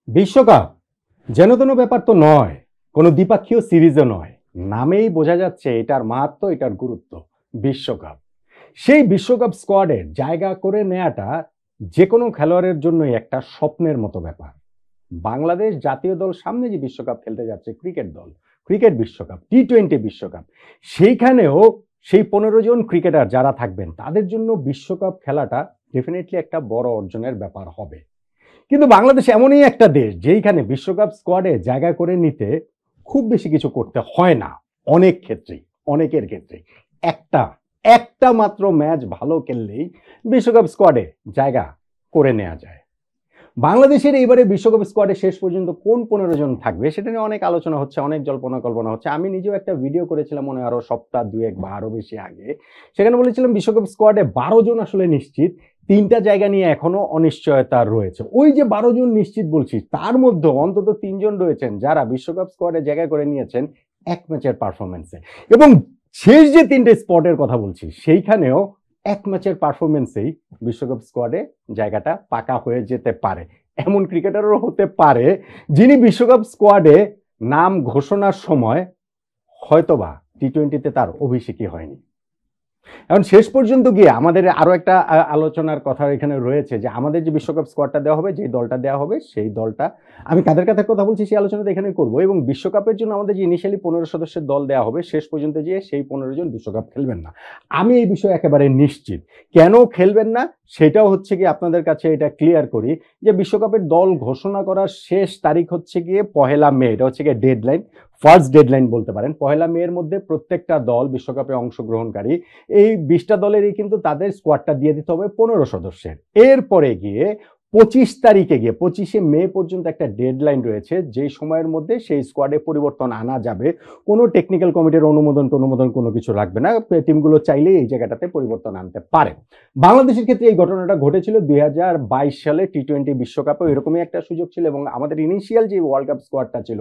বিশ্বকাপ যেন তেন ব্যাপার তো নয়, কোনো দ্বিপাক্ষীয় সিরিজও নয়। নামেই বোঝা যাচ্ছে এটার মাহাত্ম্য, এটার গুরুত্ব। বিশ্বকাপ, সেই বিশ্বকাপ স্কোয়াডের জায়গা করে নেয়াটা যে কোনো খেলোয়াড়ের জন্যই একটা স্বপ্নের মতো ব্যাপার। বাংলাদেশ জাতীয় দল সামনে যে বিশ্বকাপ খেলতে যাচ্ছে, ক্রিকেট দল, ক্রিকেট বিশ্বকাপ, টি-20 বিশ্বকাপ, সেইখানেও সেই 15 জন ক্রিকেটার যারা থাকবেন তাদের জন্য বিশ্বকাপ খেলাটা ডেফিনেটলি একটা বড় অর্জনের ব্যাপার হবে। কিন্তু বাংলাদেশ এমনই একটা দেশ যেইখানে বিশ্বকাপ স্কোয়াডে জায়গা করে নিতে খুব বেশি কিছু করতে হয় না। অনেক ক্ষেত্রেই, অনেকের ক্ষেত্রেই একটা একটা মাত্র ম্যাচ ভালো খেললেই বিশ্বকাপ স্কোয়াডে জায়গা করে নেওয়া যায়। বাংলাদেশের এইবারে বিশ্বকাপ স্কোয়াডে শেষ পর্যন্ত কোন 15 জন থাকবে সেটা নিয়ে অনেক আলোচনা হচ্ছে, অনেক জল্পনা কল্পনা হচ্ছে। আমি নিজেও একটা ভিডিও করেছিলাম মনে হয় আরো সপ্তাহ দুয়েক বা আরো বেশি আগে। সেখানে বলেছিলাম বিশ্বকাপ স্কোয়াডে 12 জন আসলে নিশ্চিত, 3টা জায়গা নিয়ে এখনো অনিশ্চয়তা রয়েছে। ওই যে 12 জন নিশ্চিত বলছি, তার মধ্যে অন্তত 3জন রয়েছেন যারা বিশ্বকাপ স্কোয়াডে জায়গা করে নিয়েছেন এক ম্যাচের পারফরমেন্সে। এবং শেষ যে 3টে স্পটের কথা বলছি সেইখানেও এক ম্যাচের পারফরমেন্সেই বিশ্বকাপ স্কোয়াডে জায়গাটা পাকা হয়ে যেতে পারে। এমন ক্রিকেটারও হতে পারে যিনি বিশ্বকাপ স্কোয়াডে নাম ঘোষণার সময় হয়তোবা টি-20তে তার অভিষেকই হয়নি। এখন শেষ পর্যন্ত গিয়ে আমাদের আরো একটা আলোচনার কথা এখানে রয়েছে যে আমাদের যে বিশ্বকাপ স্কোয়াডটা দেওয়া হবে, যে দলটা দেওয়া হবে, সেই দলটা আমি কাদের কাদের কথা বলছি সেই আলোচনাটা এখানে করবো। এবং বিশ্বকাপের জন্য আমাদের যে ইনিশিয়ালি 15 সদস্যের দল দেওয়া হবে, শেষ পর্যন্ত গিয়ে সেই 15 জন বিশ্বকাপ খেলবেন না। আমি এই বিষয়ে একেবারে নিশ্চিত। কেন খেলবেন না সেটাও হচ্ছে গিয়ে আপনাদের কাছে এটা ক্লিয়ার করি যে বিশ্বকাপের দল ঘোষণা করার শেষ তারিখ হচ্ছে গিয়ে 1 মে। এটা হচ্ছে গিয়ে ডেডলাইন, ফার্স্ট ডেডলাইন বলতে পারেন। 1 মের মধ্যে প্রত্যেকটা দল বিশ্বকাপে অংশগ্রহণকারী এই 20টা দলেরই কিন্তু তাদের স্কোয়াডটা দিয়ে দিতে হবে 15 সদস্যের। এরপরে গিয়ে 25 তারিখে গিয়ে 25শে মে পর্যন্ত একটা ডেডলাইন রয়েছে, যেই সময়ের মধ্যে সেই স্কোয়াডে পরিবর্তন আনা যাবে। কোনো টেকনিক্যাল কমিটির অনুমোদন কোনো কিছু লাগবে না। টিমগুলো চাইলে এই জায়গাটাতে পরিবর্তন আনতে পারে। বাংলাদেশের ক্ষেত্রে এই ঘটনাটা ঘটেছিল 2022 সালে টি-20 বিশ্বকাপে, এরকমই একটা সুযোগ ছিল। এবং আমাদের ইনিশিয়াল যে ওয়ার্ল্ড কাপ স্কোয়াডটা ছিল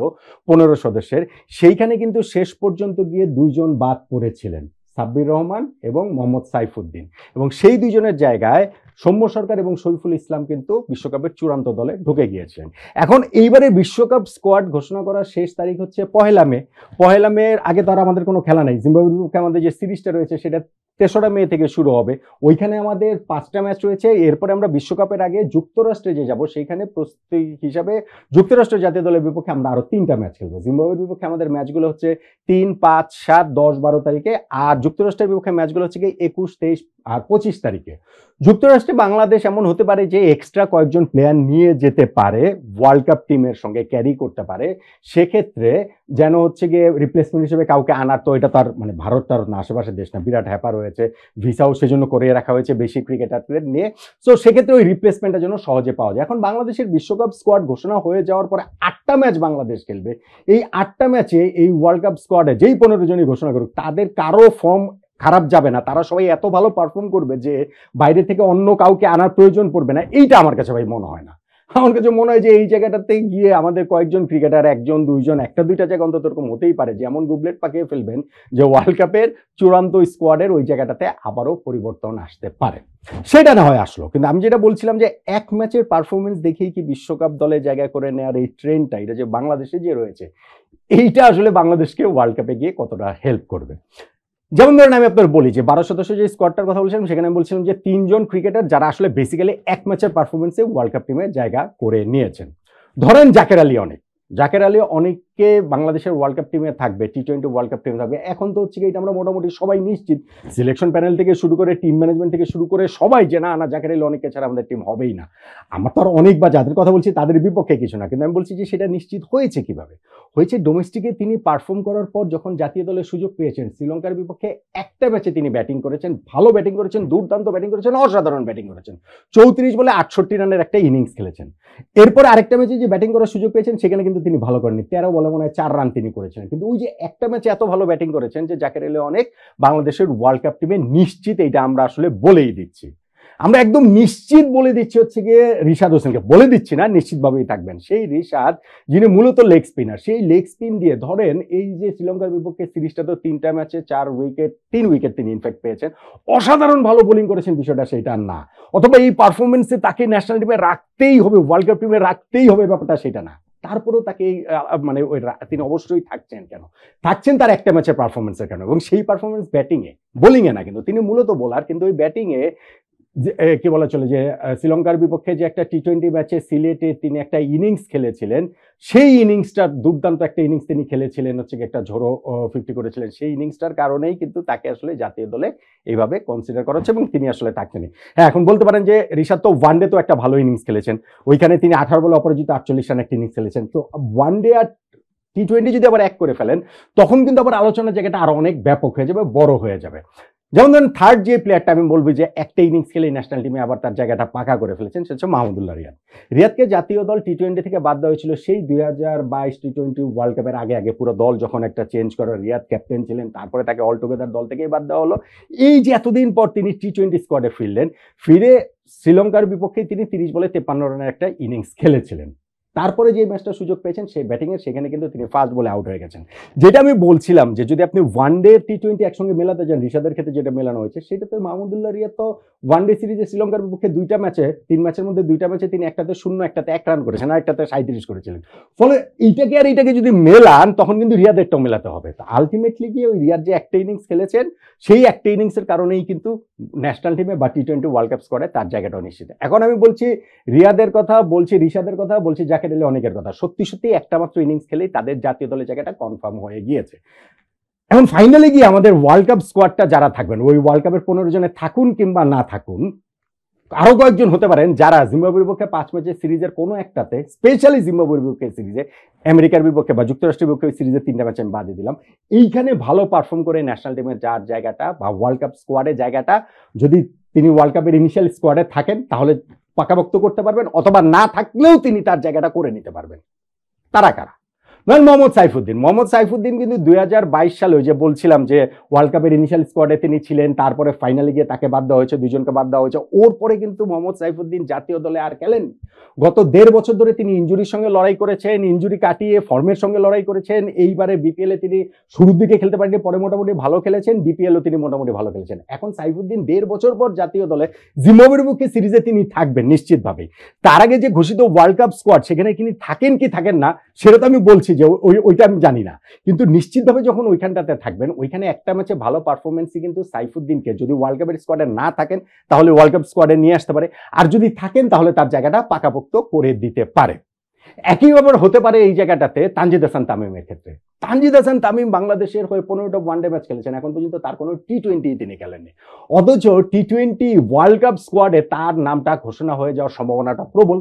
15 সদস্যের, সেইখানে কিন্তু শেষ পর্যন্ত গিয়ে 2জন বাদ পড়েছিলেন, সাব্বির রহমান এবং মোহাম্মদ সাইফুদ্দিন। এবং সেই 2জনের জায়গায় সৌম্য সরকার এবং শরীফুল ইসলাম কিন্তু বিশ্বকাপের চূড়ান্ত দলে ঢুকে গিয়েছিলেন। এখন এইবারে বিশ্বকাপ স্কোয়াড ঘোষণা করার শেষ তারিখ হচ্ছে 1 মে। 1 মের আগে তো আর আমাদের কোনো খেলা নেই। জিম্বাবুয়ের বিপক্ষে আমাদের যে সিরিজটা রয়েছে সেটা 3রা মে থেকে শুরু হবে। ওইখানে আমাদের 5টা ম্যাচ রয়েছে। এরপরে আমরা বিশ্বকাপের আগে যুক্তরাষ্ট্রে যে যাব, সেইখানে প্রস্তুতি হিসাবে যুক্তরাষ্ট্র জাতীয় দলের বিপক্ষে আমরা আরো 3টা ম্যাচ খেলবো। জিম্বাবুয়ের বিপক্ষে আমাদের ম্যাচগুলো হচ্ছে 3, 5, 7, 10, 12 তারিখে। আর যুক্তরাষ্ট্রের বিপক্ষে ম্যাচগুলো হচ্ছে 21, 23 আর 25 তারিখে। যুক্তরাষ্ট্রে বাংলাদেশ এমন হতে পারে যে এক্সট্রা কয়েকজন প্লেয়ার নিয়ে যেতে পারে, ওয়ার্ল্ড কাপ টিমের সঙ্গে ক্যারি করতে পারে। সেক্ষেত্রে যেন হচ্ছে গিয়ে রিপ্লেসমেন্ট হিসেবে কাউকে আনার, তো এটা তার মানে ভারত তার আশেপাশের দেশ না, বিরাট হ্যাপা রয়েছে, ভিসাও সেজন্য করে রাখা হয়েছে বেশি ক্রিকেটারদের নিয়ে। সো সেক্ষেত্রে ওই রিপ্লেসমেন্টটা যেন সহজে পাওয়া যায়। এখন বাংলাদেশের বিশ্বকাপ স্কোয়াড ঘোষণা হয়ে যাওয়ার পরে 8টা ম্যাচ বাংলাদেশ খেলবে। এই 8টা ম্যাচে এই ওয়ার্ল্ড কাপ স্কোয়াডে যেই 15 জনই ঘোষণা করুক, তাদের কারো ফর্ম খারাপ যাবে না। তারা সবাই এত ভালো পারফর্ম করবে যে বাইরে থেকে অন্য কাউকে আনার প্রয়োজন পড়বে না। এইটা আমার কাছে ভাই মনে হয় না। আমার কাছে মনে হয় যে এই জায়গাটাতে গিয়ে আমাদের কয়েকজন ক্রিকেটার, 1জন 2জন, একটা দুইটা জায়গা অন্তত এরকম হতেই পারে যেমন গুবলেট পাকিয়ে ফেলবেন যে ওয়ার্ল্ড কাপের চূড়ান্ত স্কোয়াডের ওই জায়গাটাতে আবারও পরিবর্তন আসতে পারে। সেটা না হয় আসলো, কিন্তু আমি যেটা বলছিলাম যে এক ম্যাচের পারফরমেন্স দেখেই কি বিশ্বকাপ দলে জায়গা করে নেওয়ার এই ট্রেন্ডটা, এটা যে বাংলাদেশে যে রয়েছে, এইটা আসলে বাংলাদেশকে ওয়ার্ল্ড কাপে গিয়ে কতটা হেল্প করবে। যেমন ধরেন আমি আপনার বলি যে 12 সদস্য যে স্কোয়াডটার কথা বলছিলাম, সেখানে আমি বলছিলাম যে 3জন ক্রিকেটার যারা আসলে বেসিক্যালি এক ম্যাচের পারফরমেন্সে ওয়ার্ল্ড কাপ টিমে জায়গা করে নিয়েছেন। ধরেন জাকের আলী অনেককে বাংলাদেশের ওয়ার্ল্ড কাপ টিমে থাকবে, টি-20 ওয়ার্ল্ড কাপ টিমে থাকবে। এখন তো হচ্ছে এটা আমরা মোটামুটি সবাই নিশ্চিত, সিলেকশন প্যানেল থেকে শুরু করে টিম ম্যানেজমেন্ট থেকে শুরু করে সবাই, যে না না জাকের আলী অনেককে ছাড়া আমাদের টিম হবেই না। আমার তো আর অনেক বা যাদের কথা বলছি তাদের বিপক্ষে কিছু না, কিন্তু আমি বলছি যে সেটা নিশ্চিত হয়েছে কিভাবে হয়েছে। ডোমেস্টিকে তিনি পারফর্ম করার পর যখন জাতীয় দলের সুযোগ পেয়েছেন, শ্রীলঙ্কার বিপক্ষে একটা ম্যাচে তিনি ব্যাটিং করেছেন, ভালো ব্যাটিং করেছেন, দুর্দান্ত ব্যাটিং করেছেন, অসাধারণ ব্যাটিং করেছেন, 34 বলে 68 রানের একটা ইনিংস খেলেছেন। এরপর আরেকটা ম্যাচে যে ব্যাটিং করার সুযোগ পেয়েছেন সেখানে কিন্তু তিনি ভালো করেননি, 13 বলে মনে হয় 4 রান তিনি করেছিলেন। কিন্তু ওই যে একটা ম্যাচে এত ভালো ব্যাটিং করেছেন যে জাকের আলী অনেক বাংলাদেশের ওয়ার্ল্ড কাপ টিমে নিশ্চিত, এইটা আমরা আসলে বলেই দিচ্ছি। আমরা একদম নিশ্চিত বলে দিচ্ছি হচ্ছে গিয়ে রিশাদ হোসেনকে, বলে দিচ্ছি না, নিশ্চিতভাবেই থাকবেন সেই রিশাদ, যিনি মূলত লেগ স্পিনার। সেই লেগ স্পিন দিয়ে ধরেন এই যে শ্রীলঙ্কার বিপক্ষে সিরিজটা তো 3টা ম্যাচে 4 উইকেট, 3 উইকেট তিনি ইনফ্যাক্ট পেয়েছেন, অসাধারণ ভালো বোলিং করেছেন, বিষয়টা সেটা না, অথবা এই পারফরমেন্সে তাকে ন্যাশনাল টিমে রাখতেই হবে, ওয়ার্ল্ড কাপ টিমে রাখতেই হবে, ব্যাপারটা সেটা না। তারপরেও তাকে মানে ওই তিনি অবশ্যই থাকছেন কেন, থাকছেন তার একটা ম্যাচের পারফরমেন্সের কারণে, এবং সেই পারফরমেন্স ব্যাটিংয়ে, বোলিংয়ে না, কিন্তু তিনি মূলত বোলার, কিন্তু ওই ব্যাটিংয়ে কি বলা চলে যে শ্রীলঙ্কার বিপক্ষে যে একটা টি-20 ম্যাচে সিলেটে তিনি একটা ইনিংস খেলেছিলেন, সেই ইনিংসটা দুর্দান্ত একটা ইনিংস তিনি খেলেছিলেন, হচ্ছে একটা ঝোড়ো 50 করেছিলেন, সেই ইনিংসটার কারণেই কিন্তু তাকে আসলে জাতীয় দলে এইভাবে কনসিডার করা হচ্ছে, এবং তিনি আসলে থাকছেনই। হ্যাঁ, এখন বলতে পারেন যে ঋষাদ তো ওয়ানডে তো একটা ভালো ইনিংস খেলেছেন, ওইখানে তিনি 18 বলে অপরাজিত 48 রান একটা ইনিংস খেলেছেন, তো ওয়ানডে আর টি-20 যদি আবার এক করে ফেলেন, তখন কিন্তু আবার আলোচনার জায়গাটা আরো অনেক ব্যাপক হয়ে যাবে, বড় হয়ে যাবে। যেমন ধরেন থার্ড যে প্লেয়ারটা আমি বলবো যে একটা ইনিংস খেলে ন্যাশনাল টিমে আবার তার জায়গাটা পাকা করে ফেলেছেন, সেটা হচ্ছে মাহমুদুল্লাহ রিয়াদ। রিয়াদকে জাতীয় দল টি-20 থেকে বাদ দেওয়া হয়েছিল সেই 2022 টি-20 ওয়ার্ল্ড কাপের আগে আগে, পুরো দল যখন একটা চেঞ্জ করে, রিয়াদ ক্যাপ্টেন ছিলেন, তারপরে তাকে অল টুগেদার দল থেকেই বাদ দেওয়া হলো। এই যে এতদিন পর তিনি টি-20 স্কোয়াডে ফিরলেন, ফিরে শ্রীলঙ্কার বিপক্ষে তিনি 30 বলে 53 রানের একটা ইনিংস খেলেছিলেন। তারপরে যে ম্যাচটা সুযোগ পেয়েছেন সেই ব্যাটিংয়ের, সেখানে কিন্তু তিনি ফার্স্ট বলে আউট হয়ে গেছেন। যেটা আমি বলছিলাম যে যদি আপনি ওয়ানডে টি-20 একসঙ্গে মেলাতে যান, ঋষাদের ক্ষেত্রে যেটা মেলানো হয়েছে, সেটা তো মাহমুদুল্লাহ রিয়াদ তো ওয়ানডে সিরিজে শ্রীলঙ্কার বিপক্ষে 2টা ম্যাচে, 3 ম্যাচের মধ্যে 2টা ম্যাচে তিনি একটাতে 0, একটাতে 1 রান করেছেন, আর একটাতে 37 করেছিলেন। ফলে এইটাকে আর এইটাকে যদি মেলান, তখন কিন্তু রিয়াদেরটাও মেলাতে হবে। তো আলটিমেটলি গিয়ে ওই রিয়াদ যে একটা ইনিংস খেলেছেন, সেই একটা ইনিংসের কারণেই কিন্তু ন্যাশনাল টিমে বা টি-20 ওয়ার্ল্ড কাপ স্কোয়াডে তার জায়গাটাও নিশ্চিত। এখন আমি বলছি রিয়াদের কথা, বলছি ঋষাদের কথা, বলছি জাকের আলী অনেকের কথা, সত্যি সত্যি একটা মাত্র ইনিংস খেলেই তাদের জাতীয় দলের জায়গাটা কনফার্ম হয়ে গিয়েছে। এখন ফাইনালি গিয়ে আমাদের ওয়ার্ল্ড কাপ স্কোয়াডটা যারা থাকবেন, ওই ওয়ার্ল্ড কাপের 15 জনে থাকুন কিংবা না থাকুন, আরো কয়েকজন হতে পারেন যারা জিম্বাবুয়ের বিপক্ষে 5 ম্যাচের সিরিজের কোনো একটাতে, স্পেশালি জিম্বাবুয়ের বিপক্ষে সিরিজে, আমেরিকার বিপক্ষে বা যুক্তরাষ্ট্রের বিপক্ষে সিরিজে 3টা ম্যাচ আমি বাদে দিলাম, এইখানে ভালো পারফর্ম করে ন্যাশনাল টিমের যার জায়গাটা বা ওয়ার্ল্ড কাপ স্কোয়াডের জায়গাটা, যদি তিনি ওয়ার্ল্ড কাপের ইনিশিয়াল স্কোয়াডে থাকেন তাহলে পাকাপোক্ত করতে পারবেন, অথবা না থাকলেও তিনি তার জায়গাটা করে নিতে পারবেন। তারা কারা? মোহাম্মদ সাইফুদ্দিন। মোহাম্মদ সাইফুদ্দিন কিন্তু 2022 সালে ওই যে বলছিলাম যে ওয়ার্ল্ড কাপের ইনিশিয়াল স্কোয়াডে তিনি ছিলেন, তারপরে ফাইনালে গিয়ে তাকে বাদ দেওয়া হয়েছে, 2জনকে বাদ দেওয়া হয়েছে, ওর পরে কিন্তু মোহাম্মদ সাইফুদ্দিন জাতীয় দলে আর খেলেন। গত 1.5 বছর ধরে তিনি ইনজুরির সঙ্গে লড়াই করেছেন, ইনজুরি কাটিয়ে ফর্মের সঙ্গে লড়াই করেছেন। এইবারে বিপিএলে তিনি শুরুর দিকে খেলতে পারেননি, পরে মোটামুটি ভালো খেলেছেন, বিপিএলও তিনি মোটামুটি ভালো খেলেছেন। এখন সাইফুদ্দিন 1.5 বছর পর জাতীয় দলে জিম্বাবুয়ের বিপক্ষে সিরিজে তিনি থাকবেন নিশ্চিতভাবেই। তার আগে যে ঘোষিত ওয়ার্ল্ড কাপ স্কোয়াড, সেখানে তিনি থাকেন কি থাকেন না সেটা তো আমি বলছি যে ওইটা আমি জানি না, কিন্তু নিশ্চিতভাবে যখন ওইখানটাতে থাকবেন, ওইখানে একটা ম্যাচে ভালো পারফরমেন্সই কিন্তু সাইফুদ্দিনকে, যদি ওয়ার্ল্ড কাপের স্কোয়াডে না থাকেন তাহলে ওয়ার্ল্ড কাপ স্কোয়াডে নিয়ে আসতে পারে, আর যদি থাকেন তাহলে তার জায়গাটা পাকাপোক্ত করে দিতে পারে। একই ব্যাপার হতে পারে এই জায়গাটাতে তানজিদ হাসান তামিমের ক্ষেত্রে। তানজিদ হাসান তামিম বাংলাদেশের হয়ে 15টা ওয়ানডে ম্যাচ খেলেছেন, এখন পর্যন্ত তার কোনো টি-20 তিনি খেলেননি, অথচ টি-20 ওয়ার্ল্ড কাপ স্কোয়াডে তার নামটা ঘোষণা হয়ে যাওয়ার সম্ভাবনাটা প্রবল,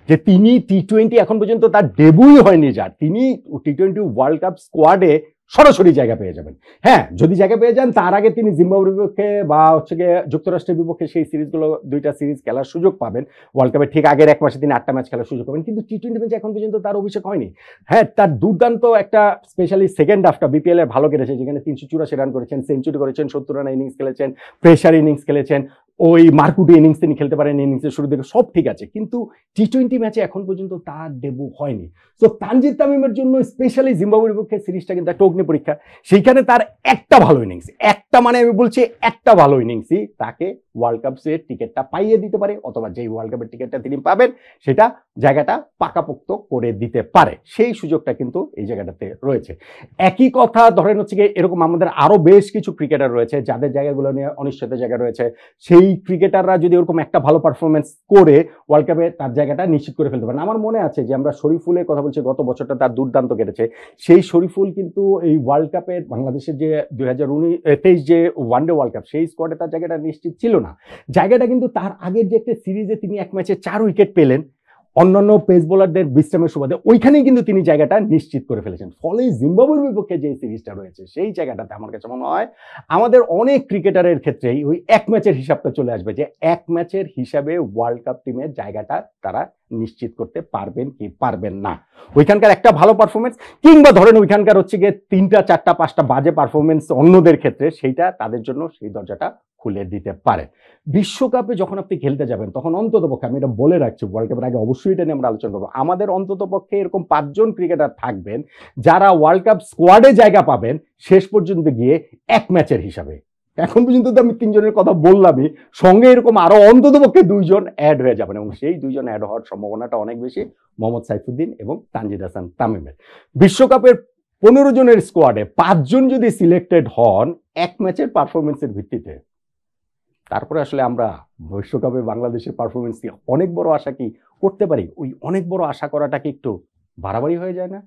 যে তিনি টি-20 এখন পর্যন্ত তার ডেবুই হয়নি, যার তিনি টি-20 ওয়ার্ল্ড কাপ স্কোয়াডে সরাসরি জায়গা পেয়ে যাবেন। হ্যাঁ, যদি জায়গা পেয়ে যান, তার আগে তিনি জিম্বাবুয়ের বিপক্ষে বা হচ্ছে গিয়ে যুক্তরাষ্ট্রের বিপক্ষে সেই সিরিজগুলো 2টা সিরিজ খেলার সুযোগ পাবেন, ওয়ার্ল্ড কাপের ঠিক আগের 1 মাসে তিনি 8টা ম্যাচ খেলার সুযোগ পাবেন, কিন্তু টি-20 ম্যাচে এখন পর্যন্ত তার অভিষেক হয়নি। হ্যাঁ, তার দুর্দান্ত একটা স্পেশালি সেকেন্ড হাফটা বিপিএল এ ভালো কেটেছে, যেখানে 384 রান করেছেন, সেঞ্চুরি করেছেন, 70 রানের ইনিংস খেলেছেন, প্রেসার ইনিংস খেলেছেন, ওই মার্কুটি ইনিংস তিনি খেলতে পারেন, ইনিংসের শুরু থেকে সব ঠিক আছে, কিন্তু টি-20 ম্যাচে এখন পর্যন্ত তার ডেবু হয়নি। সো তানজিদ তামিমের জন্য স্পেশালি জিম্বাবুয়ের বিপক্ষে সিরিজটা কিন্তু একটা অগ্নি পরীক্ষা। সেইখানে তার একটা ভালো ইনিংস, একটা মানে আমি বলছি একটা ভালো ইনিংসই তাকে ওয়ার্ল্ড কাপের টিকিটটা পাইয়ে দিতে পারে, অথবা যেই ওয়ার্ল্ড কাপের টিকিটটা তিনি পাবেন সেটা জায়গাটা পাকাপোক্ত করে দিতে পারে, সেই সুযোগটা কিন্তু এই জায়গাটাতে রয়েছে। একই কথা ধরেন হচ্ছে গিয়ে এরকম আমাদের আরো বেশ কিছু ক্রিকেটার রয়েছে যাদের জায়গাগুলো নিয়ে অনিশ্চিত জায়গা রয়েছে, সেই ক্রিকেটাররা যদি ওরকম একটা ভালো পারফরমেন্স করে ওয়ার্ল্ড কাপে তার জায়গাটা নিশ্চিত করে ফেলতে পারেন। আমার মনে আছে যে আমরা শরীফুলের কথা বলছি, গত বছরটা তার দুর্দান্ত কেটেছে, সেই শরীফুল কিন্তু এই ওয়ার্ল্ড কাপের বাংলাদেশের যে 2023 যে ওয়ানডে ওয়ার্ল্ড কাপ, সেই স্কোয়াডে তার জায়গাটা নিশ্চিত ছিল না। জায়গাটা কিন্তু তার আগের যে একটা সিরিজে তিনি 1 ম্যাচে 4 উইকেট পেলেন অন্যান্য পেস বোলারদের বিশ্রামের সুবাদে, ওইখানেই কিন্তু তিনি জায়গাটা নিশ্চিত করে ফেলেছেন। ফলে জিম্বাবুয়ের বিপক্ষে যে সিরিজটা রয়েছে, সেই জায়গাটাতে আমার কাছে মনে হয় আমাদের অনেক ক্রিকেটারের ক্ষেত্রেই ওই 1 ম্যাচের হিসাবটা চলে আসবে, যে 1 ম্যাচের হিসাবে ওয়ার্ল্ড কাপ টিমের জায়গাটা তারা নিশ্চিত করতে পারবেন কি পারবেন না। ওইখানকার একটা ভালো পারফরমেন্স, কিংবা ধরেন ওইখানকার হচ্ছে গিয়ে 3টা 4টা 5টা বাজে পারফরমেন্স অন্যদের ক্ষেত্রে, সেইটা তাদের জন্য সেই দরজাটা খুলে দিতে পারে। বিশ্বকাপে যখন আপনি খেলতে যাবেন তখন অন্ততপক্ষে, আমি এটা বলে রাখছি, ওয়ার্ল্ড কাপের আগে অবশ্যই এটা নিয়ে আমরা আলোচনা করবো, আমাদের অন্ততপক্ষে এরকম 5 জন ক্রিকেটার থাকবেন যারা ওয়ার্ল্ড কাপ স্কোয়াডে জায়গা পাবেন শেষ পর্যন্ত গিয়ে এক ম্যাচের হিসাবে। এখন পর্যন্ত তো আমি 3 জনের কথা বললামই, সঙ্গে এরকম আরো অন্ততপক্ষে 2 জন অ্যাড হয়ে যাবেন, এবং সেই 2 জন অ্যাড হওয়ার সম্ভাবনাটা অনেক বেশি মোহাম্মদ সাইফুদ্দিন এবং তানজিদ হাসান তামিমের। বিশ্বকাপের 15 জনের স্কোয়াডে 5 জন যদি সিলেক্টেড হন এক ম্যাচের পারফরমেন্সের ভিত্তিতে, তারপরে আসলে আমরা বিশ্বকাপে বাংলাদেশের পারফরমেন্স নিয়ে অনেক বড় আশা কি করতে পারি? ওই অনেক বড় আশা করাটা কি একটু বাড়াবাড়ি হয়ে যায় না?